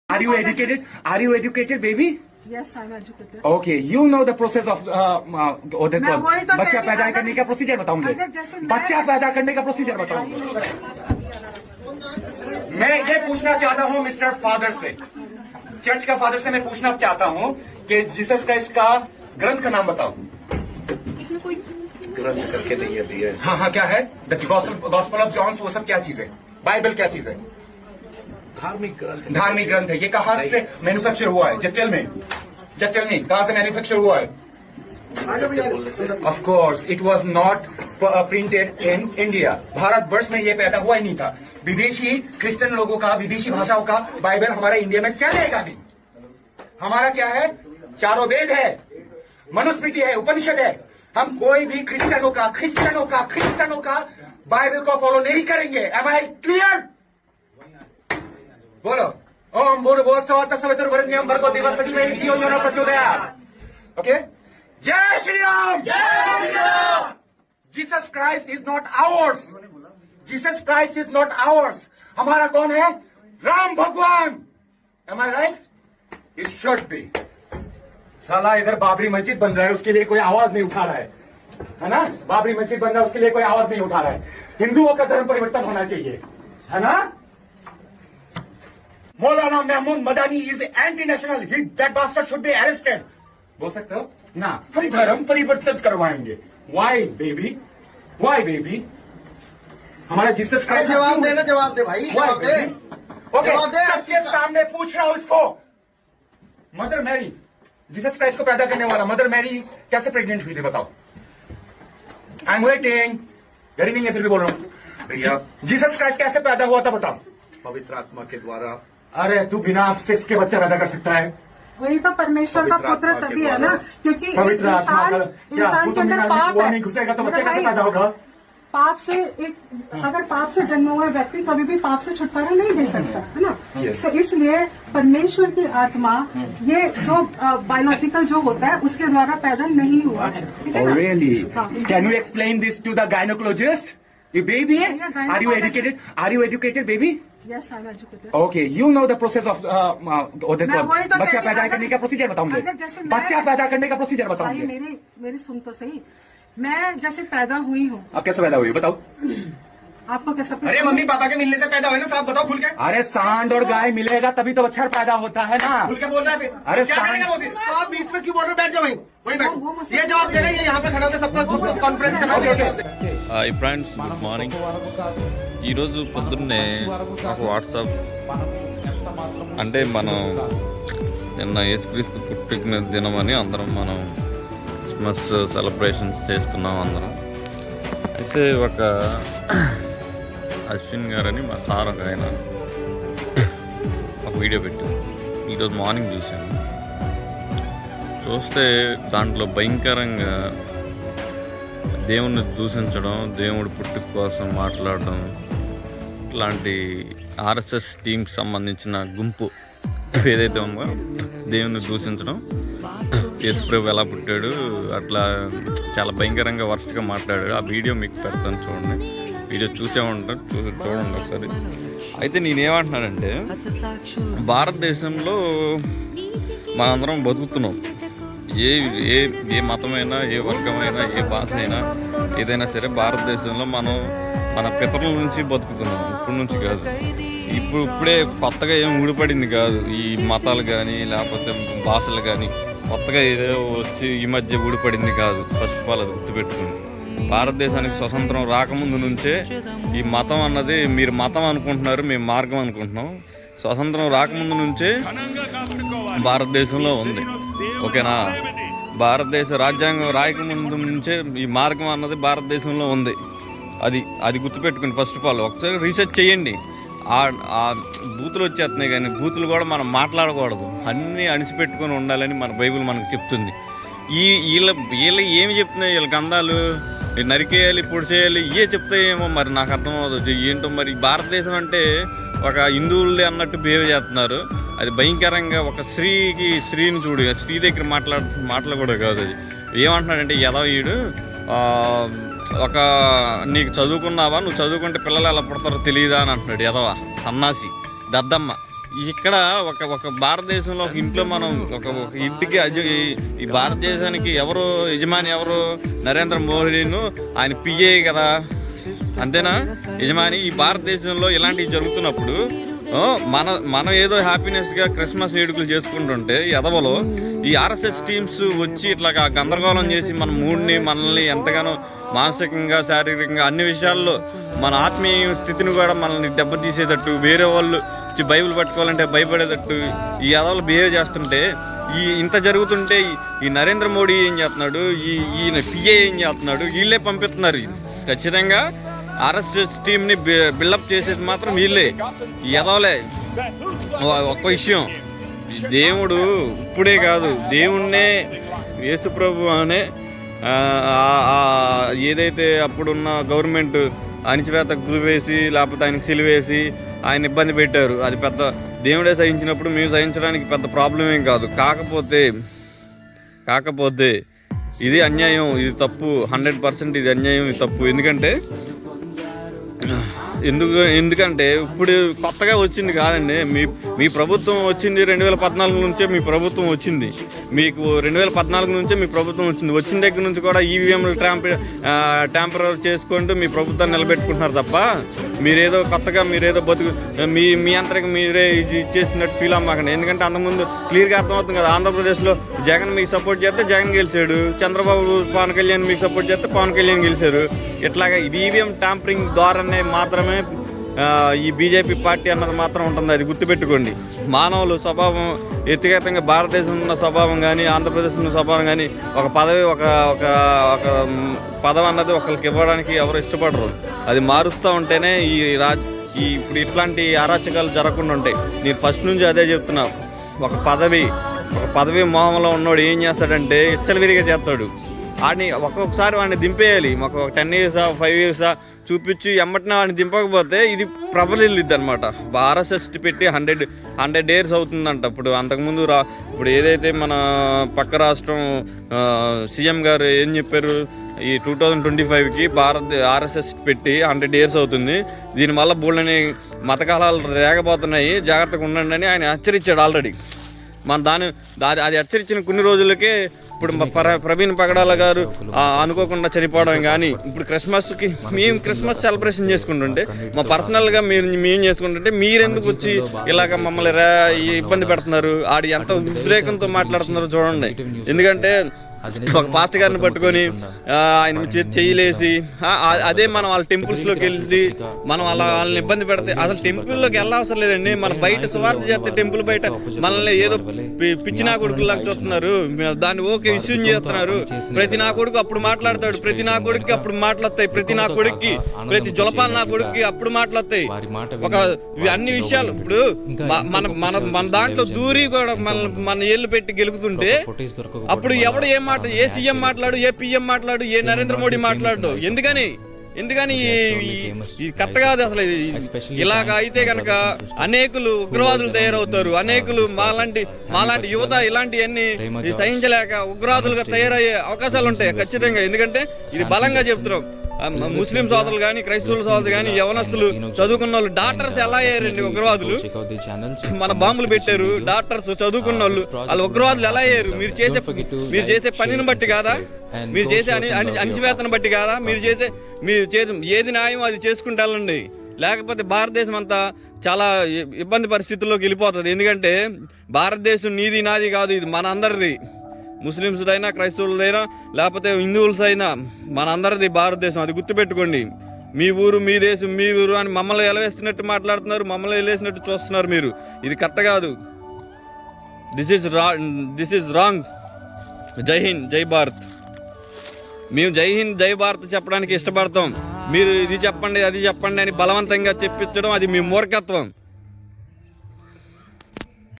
Are you educated? Are you educated, baby? Yes, I'm educated. Okay, you know the process of मैं वही तो बच्चा कहती हूँ, पैदा अगर- करने का प्रोसीजर बताओ मुझे। अगर जैसे मैं- बच्चा पैदा करने का प्रोसीजर बताओ। मैं ये पूछना चाहता हूँ मिस्टर फादर से, चर्च का फादर से मैं पूछना चाहता हूँ कि जीसस क्राइस्ट का ग्रंथ का नाम बताओ। इसमें कोई ग्रंथ करके नहीं है। हाँ हाँ, क्या है? द गॉस्पेल ऑफ जॉन्स, वो सब क्या चीज है? बाइबल क्या चीज है? धार्मिक ग्रंथ। धार्मिक ग्रंथ है। ये कहाँ से मैन्युफैक्चर हुआ है? जस्ट टेल मी कहाँ से मैन्युफैक्चर हुआ है? Of course it was not printed in India. Bharatvarsh में ये पैदा हुआ ही नहीं था। विदेशी क्रिश्चियन लोगों का, विदेशी भाषाओं का बाइबल हमारे इंडिया में चलेगा नहीं। हमारा क्या है? चारों वेद है, मनुस्मृति है, उपनिषद है। हम कोई भी क्रिश्चियनों का बाइबल को फॉलो नहीं करेंगे। Am I clear? बोलो ओम भूर्भुवः स्वः तत्सवितुर्वरेण्यं भर्गो देवस्य धीमहि धियो यो न प्रचोदयात्। ओके, जय Shri Ram. Jesus Christ is not ours. Jesus Christ is not ours. हमारा कौन है? राम भगवान। Am I right? It should be. साला इधर बाबरी मस्जिद बन रहा है, उसके लिए कोई आवाज नहीं उठा रहा है ना? बाबरी मस्जिद बन रहा है, उसके लिए कोई आवाज नहीं उठा रहा है। हिंदुओं का धर्म परिवर्तन होना चाहिए, है ना? Maulana Mahmood Madani is anti national, that bastard should be arrested. बोल सकते हो ना? हम धर्म परिवर्तन करवाएंगे। Why baby? हमारा जीसस क्राइस्ट। जवाब दे भाई, जवाब दे। ओके, सबके सामने पूछ रहा हूं इसको। मदर मैरी, जीसस क्राइस्ट को पैदा करने वाला मदर मैरी कैसे प्रेग्नेंट हुई थी बताओ? I am waiting. घड़ी नहीं है फिर भी बोल रहा हूं। भैया, जीसस क्राइस्ट कैसे पैदा हुआ था बताओ? पवित्र आत्मा के द्वारा। अरे तू बिना सेक्स के बच्चा पैदा कर सकता है? वही तो परमेश्वर का पवित्र पुत्र आत्मा के तभी है द्वारा। ना, क्योंकि पवित्र आत्मा का इंसान के अंदर पाप वो है। नहीं घुसेगा तो बच्चा मेरे कैसे भाई, पैदा होगा? पाप से अगर पाप से जन्मा हुआ व्यक्ति कभी भी पाप से छुटकारा नहीं दे सकता, है ना? Yes. तो इसलिए परमेश्वर की आत्मा ये जो बायोलॉजिकल जो होता है उसके द्वारा पैदा नहीं हुआ है। ठीक है Oh, ना? really? हाँ, Can you explain this to the gynecologist? You baby? Yeah, Are you educated? Are you educated, baby? Yes, I'm educated. Okay, you know the process of मैं वही तो बच्चा कहती हूँ, पैदा अगर- करने का प्रोसीजर बताओ मुझे। अगर जैसे मैं- बच्चा पैदा करने का प्रोसीजर बताओ भाई मुझे। मेरी सुन तो सही। मैं जैसे पैदा हुई हूँ, अब कैसे पैदा हुई बताओ? आपको कैसा? अरे मम्मी पापा के मिलने से पैदा हुए ना, साफ बताओ खुल के। अरे सांड और गाय मिलेगा तभी तो बच्चा पैदा होता है ना। खुल के बोल रहा है फिर। अरे क्या सारे- करेगा वो फिर? तो आप बीच में क्यों बोल रहे हो? बैठ जाओ वहीं वो बैठो। मसला- ये जवाब देना, ये यहाँ पे खड़ा होकर सबका कॉन्फ्रेंस करना। Hi friends, good morning. ఈరోజు పొద్దున్నే నాకు వాట్సాప్ అంటే మనం నిన్న యేసుక్రీస్తు పుట్టిన దినమని అందరం మనం క్రిస్మస్ సెలబ్రేషన్స్ చేసుకున్నాం అందరం. అయితే ఒక అశ్విన్ గారని మా సార్ ఒక ఆయన ఒక వీడియో పెట్టారు. ఈరోజు మార్నింగ్ చూస్తే దాంట్లో భయంకరంగా దేవుణ్ణి దూషించడం, దేవుడి పుట్టుక కోసం మాట్లాడడం, ఇట్లాంటి ఆర్ఎస్ఎస్ టీంకి సంబంధించిన గుంపు ఏదైతే ఉందో దేవుణ్ణి దూషించడం, యేసుప్రభు ఎలా పుట్టాడు అట్లా చాలా భయంకరంగా వర్స్ట్గా మాట్లాడాడు. ఆ వీడియో మీకు పెడతాను చూడండి. వీడియో చూసే ఉంటాను, చూడండి ఒకసారి. అయితే నేనేమంటున్నానంటే, భారతదేశంలో మనందరం బతుకుతున్నాం. ఏ ఏ ఏ మతమైనా, ఏ వర్గమైనా, ఏ భాష అయినా, ఏదైనా సరే భారతదేశంలో మనం మన పితరుల నుంచి బతుకుతున్నాం. ఇప్పటి నుంచి కాదు, ఇప్పుడే కొత్తగా ఏం ఊడిపడింది కాదు. ఈ మతాలు కానీ లేకపోతే భాషలు కానీ కొత్తగా ఏదో వచ్చి ఈ మధ్య ఊడిపడింది కాదు. ఫస్ట్ ఆఫ్ ఆల్ అది గుర్తుపెట్టుకుని, భారతదేశానికి స్వతంత్రం రాకముందు నుంచే ఈ మతం అన్నది, మీరు మతం అనుకుంటున్నారు, మేము మార్గం అనుకుంటున్నాం. స్వతంత్రం రాకముందు నుంచే భారతదేశంలో ఉంది. ఓకేనా? భారతదేశ రాజ్యాంగం రాయకముందు నుంచే ఈ మార్గం అన్నది భారతదేశంలో ఉంది. అది గుర్తుపెట్టుకుని ఫస్ట్ ఆఫ్ ఆల్ ఒకసారి రీసెర్చ్ చేయండి. ఆ బూతులు వచ్చేస్తున్నాయి, కానీ బూతులు కూడా మనం మాట్లాడకూడదు. అన్నీ అణిసిపెట్టుకొని ఉండాలని మన బైబిల్ మనకు చెప్తుంది. వీళ్ళ ఏమి చెప్తున్నాయి, వీళ్ళ గంధాలు నరికేయాలి, పొడి చేయాలి, ఇవే చెప్తాయేమో మరి నాకు అర్థమవుతుంది. ఏంటో మరి భారతదేశం అంటే ఒక హిందువులది అన్నట్టు బిహేవ్ చేస్తున్నారు. అది భయంకరంగా ఒక స్త్రీని చూడు, స్త్రీ దగ్గర మాట్లాడకూడదు కాదు. అది ఏమంటున్నాడంటే, వీడు ఒక నీకు చదువుకున్నావా, నువ్వు చదువుకుంటే పిల్లలు ఎలా పుడతారో తెలియదా అని అంటున్నాడు. సన్నాసి దద్దమ్మ. ఇక్కడ ఒక భారతదేశంలో ఒక ఇంట్లో మనం ఒక ఇంటికి ఈ భారతదేశానికి ఎవరు యజమాని ఎవరు? నరేంద్ర మోడీను, ఆయన పిఏ కదా, అంతేనా యజమాని? ఈ భారతదేశంలో ఇలాంటివి జరుగుతున్నప్పుడు మనం ఏదో హ్యాపీనెస్గా క్రిస్మస్ వేడుకలు చేసుకుంటుంటే ఎదవలో ఈ ఆర్ఎస్ఎస్ టీమ్స్ వచ్చి ఇట్లా గందరగోళం చేసి మన మూడ్ని మనల్ని ఎంతగానో మానసికంగా శారీరకంగా అన్ని విషయాల్లో మన ఆత్మీయ స్థితిని కూడా మనల్ని దెబ్బతీసేటట్టు, వేరే వాళ్ళు బైబిల్ పట్టుకోవాలంటే భయపడేటట్టు ఈ ఎదవలు బిహేవ్ చేస్తుంటే, ఇంత జరుగుతుంటే ఈ నరేంద్ర మోడీ ఏం చేస్తున్నాడు, ఈయన పిఏ ఏం చేస్తున్నాడు? వీళ్ళే పంపిస్తున్నారు. ఖచ్చితంగా ఆర్ఎస్ఎస్ టీంని బిల్డప్ చేసేది మాత్రం వీళ్ళే, ఈ ఎదవలే. ఒక్క విషయం, దేవుడు ఇప్పుడే కాదు, దేవుణ్ణే యేసుప్రభు అనే ఏదైతే అప్పుడున్న గవర్నమెంట్ అణిచివేత గురివేసి లేకపోతే ఆయనకి సిలివేసి ఆయన ఇబ్బంది పెట్టారు, అది పెద్ద దేవుడే సహించినప్పుడు మేము సహించడానికి పెద్ద ప్రాబ్లం ఏం కాదు. కాకపోతే ఇది అన్యాయం, ఇది తప్పు, 100% ఇది అన్యాయం, ఇది తప్పు. ఎందుకంటే ఇప్పుడు కొత్తగా వచ్చింది కాదండి, మీ ప్రభుత్వం వచ్చింది 2014 నుంచే మీ ప్రభుత్వం వచ్చింది. మీకు 2014 నుంచే మీ ప్రభుత్వం వచ్చిన దగ్గర నుంచి కూడా ఈవీఎంలు ట్యాంపర్ చేసుకుంటూ మీ ప్రభుత్వాన్ని నిలబెట్టుకుంటున్నారు తప్ప మీరేదో కొత్తగా మీరేదో మీ అంతరికి మీరే ఇచ్చేసినట్టు ఫీల్ అవ్వకండి. ఎందుకంటే అంతకుముందు క్లియర్గా అర్థమవుతుంది కదా, ఆంధ్రప్రదేశ్లో జగన్ మీకు సపోర్ట్ చేస్తే జగన్ గెలిచాడు, చంద్రబాబు పవన్ కళ్యాణ్ మీకు సపోర్ట్ చేస్తే పవన్ కళ్యాణ్ గెలిచారు. ఇట్లాగా ఈవీఎం ట్యాంపరింగ్ ద్వారానే మాత్రమే ఈ బీజేపీ పార్టీ అన్నది మాత్రం ఉంటుంది, అది గుర్తుపెట్టుకోండి. మానవులు స్వభావం వ్యక్తిగతంగా భారతదేశం ఉన్న స్వభావం కానీ ఆంధ్రప్రదేశ్ ఉన్న స్వభావం కానీ ఒక పదవి ఒక పదవి అన్నది ఒకరికి ఇవ్వడానికి ఎవరు ఇష్టపడరు. అది మారుస్తూ ఉంటేనే ఇప్పుడు ఇట్లాంటి అరాచకాలు జరగకుండా ఉంటాయి. నేను ఫస్ట్ నుంచి అదే చెప్తున్నా, ఒక పదవి మోహంలో ఉన్నవాడు ఏం చేస్తాడంటే ఇచ్చలవిరిగా చేస్తాడు. వాడిని ఒక్కొక్కసారి వాడిని దింపేయాలి. మాకు 10 years 5 years చూపించి ఎమ్మటిన వాడిని దింపకపోతే ఇది ప్రబలిద్ది అనమాట. ఆర్ఎస్ఎస్ పెట్టి 100 years అవుతుందంట. ఇప్పుడు అంతకుముందు ఇప్పుడు ఏదైతే మన పక్క రాష్ట్రం సీఎం గారు ఏం చెప్పారు, ఈ 2025కి ఆర్ఎస్ఎస్ పెట్టి 100 years అవుతుంది, దీనివల్ల బోళ్ళని మతకాలాలు రేగబోతున్నాయి, జాగ్రత్తగా ఉండండి అని ఆయన హెచ్చరించాడు ఆల్రెడీ. అది హెచ్చరించిన కొన్ని రోజులకే ఇప్పుడు ప్రవీణ్ పగడాల గారు అనుకోకుండా చనిపోవడం కానీ, ఇప్పుడు క్రిస్మస్కి మేము క్రిస్మస్ సెలబ్రేషన్ చేసుకుంటుంటే మా పర్సనల్గా మేము చేసుకుంటుంటే మీరెందుకు వచ్చి ఇలాగ మమ్మల్ని ఇబ్బంది పెడుతున్నారు? ఆడి ఎంత ఉద్రేకంతో మాట్లాడుతున్నారో చూడండి. ఎందుకంటే ఒక పాస్టర్ గారిని పట్టుకొని ఆయన చెయ్యలేసి అదే మనం వాళ్ళ టెంపుల్స్లోకి వెళ్ళి మనం వాళ్ళని ఇబ్బంది పెడితే అసలు టెంపుల్లోకి వెళ్ళవసరం లేదండి. మన బయట సువార్త చేస్తే టెంపుల్ బయట మనల్ని ఏదో పిచ్చినా కొడుకులాగా చూస్తున్నారు, దాన్ని ఓకే ఇష్యూ చేస్తున్నారు. ప్రతి నా కొడుకు అప్పుడు మాట్లాడతాడు, ప్రతి నా కొడుకు అప్పుడు మాట్లాడతాయి, ప్రతి నా కొడుక్కి ప్రతి జులపాల నా కొడుక్కి అప్పుడు మాట్లాడతాయి. ఒక అన్ని విషయాలు ఇప్పుడు మన దాంట్లో దూరి కూడా మన ఏళ్ళు పెట్టి గెలుపుతుంటే అప్పుడు ఎవడు ఏ సీఎం మాట్లాడు, ఏ పిఎం మాట్లాడు, ఏ నరేంద్ర మోడీ మాట్లాడు? ఎందుకని కరెక్ట్ కాదు అసలు. ఇలాగ అయితే కనుక అనేకులు ఉగ్రవాదులు తయారవుతారు, అనేకులు మాలాంటి యువత ఇలాంటివన్నీ సహించలేక ఉగ్రవాదులుగా తయారయ్యే అవకాశాలు ఉంటాయి ఖచ్చితంగా. ఎందుకంటే ఇది బలంగా చెప్తున్నాం. ముస్లిం సోదరులు కానీ క్రైస్తవుల సోదరులు కానీ యవనస్తులు చదువుకున్న వాళ్ళు డాక్టర్స్ ఎలా అయ్యారండి ఉగ్రవాదులు? మన బాంబులు పెట్టారు, డాక్టర్స్ చదువుకున్న వాళ్ళు ఉగ్రవాదులు ఎలా అయ్యారు? మీరు చేసే పనిని బట్టి కాదా? మీరు చేసే అణచివేతను బట్టి కాదా? మీరు చేసే ఏది న్యాయం అది చేసుకుంటూ వెళ్ళండి. లేకపోతే భారతదేశం అంతా చాలా ఇబ్బంది పరిస్థితుల్లోకి వెళ్ళిపోతుంది. ఎందుకంటే భారతదేశం నీది నాది కాదు, ఇది మన అందరిది. ముస్లిమ్స్దైనా క్రైస్తవులదైనా లేకపోతే హిందువులదైనా మన అందరిది భారతదేశం, అది గుర్తుపెట్టుకోండి. మీ ఊరు మీ దేశం మీ ఊరు అని మమ్మల్ని ఎలవేస్తున్నట్టు మాట్లాడుతున్నారు, మమ్మల్ని ఎలేసినట్టు చూస్తున్నారు. మీరు ఇది కరెక్ట్ కాదు. This is wrong. జై హింద్, జై భారత్. మేము జై హింద్, జై భారత్ చెప్పడానికి ఇష్టపడతాం. మీరు ఇది చెప్పండి అది చెప్పండి అని బలవంతంగా చెప్పించడం అది మీ మూర్ఖత్వం.